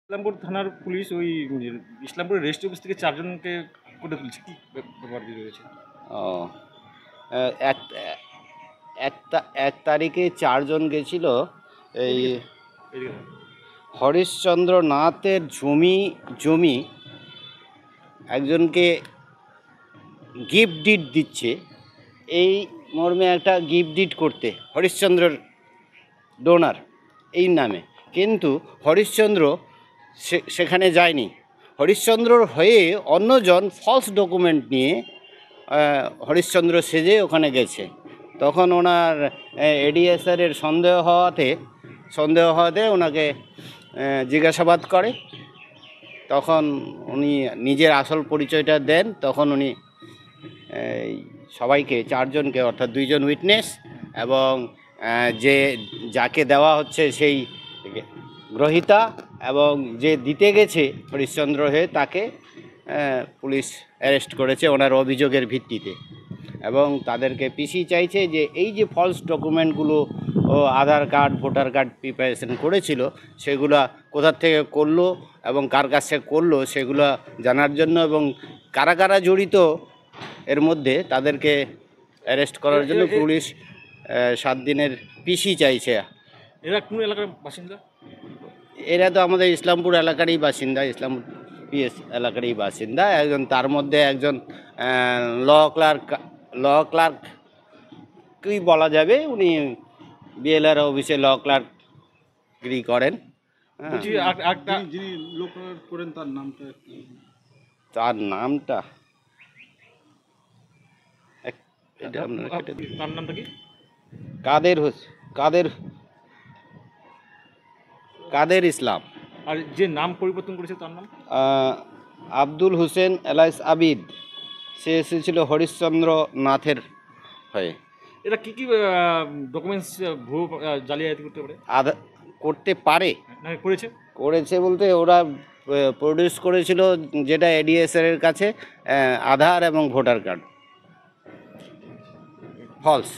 ইসলামপুর থানার পুলিশ ওই ইসলামপুরের rest office থেকে 4 জনকে কোর্টে তুলছে, কি ব্যাপার রয়েছে? ও এক এক তা- 1 তারিখে 4 জন গেছিল এই এদিকে না। হরিশ্চন্দ্র নাথের জমি একজনকে গিফট ডিড দিচ্ছে, এই মর্মে একটা গিফট ডিড করতে হরিশ্চন্দ্রর ডোনার এই নামে, কিন্তু হরিশ্চন্দ্র সেখানে যায়নি। হরিশ্চন্দ্রর হয়ে অন্যজন ফলস ডকুমেন্ট নিয়ে হরিশ্চন্দ্র সেজে ওখানে গেছে। তখন ওনার এডিএসআরের সন্দেহ হওয়াতে ওনাকে জিজ্ঞাসাবাদ করে। তখন উনি নিজের আসল পরিচয়টা দেন। তখন উনি সবাইকে 4 জনকে, অর্থাৎ 2 জন উইটনেস এবং যাকে দেওয়া হচ্ছে সেই গ্রহীতা এবং যে দিতে গেছে হরিশ্চন্দ্র হয়ে, তাকে পুলিশ অ্যারেস্ট করেছে ওনার অভিযোগের ভিত্তিতে। এবং তাদেরকে পিসি চাইছে যে এই যে ফলস ডকুমেন্টগুলো আধার কার্ড, ভোটার কার্ড প্রিপারেশন করেছিল, সেগুলো কোথার থেকে করলো এবং কার কাছে করলো সেগুলো জানার জন্য, এবং কারা কারা জড়িত এর মধ্যে তাদেরকে অ্যারেস্ট করার জন্য পুলিশ 7 দিনের পিসি চাইছে। এরা কোন এলাকার বাসিন্দা? এরা তো আমাদের ইসলামপুর এলাকারই বাসিন্দা, ইসলামপুর পিএস এলাকারই বাসিন্দা। একজন, তার মধ্যে একজন ল ক্লার্কই বলা যাবে, উনি বিএলআর অফিসে ল ক্লার্কগিরি করেন। বলছি যিনি লোক করেন তার নামটা তার নামটা এটা আপনারা কেটে দিন। তার নামটা কি? কাদের ইসলাম। আর যে নাম পরিবর্তন করেছে তার নাম? আব্দুল হোসেন এলাইস আবিদ। সে এসেছিল হরিশ্চন্দ্র নাথের হয়ে। এরা কি কি ডকুমেন্টস ভুয়ো জালিয়াতি করতে পারে? করতে পারে না করেছে বলতে ওরা প্রডিউস করেছিল যেটা এডিএসআর কাছে আধার এবং ভোটার কার্ড ফলস।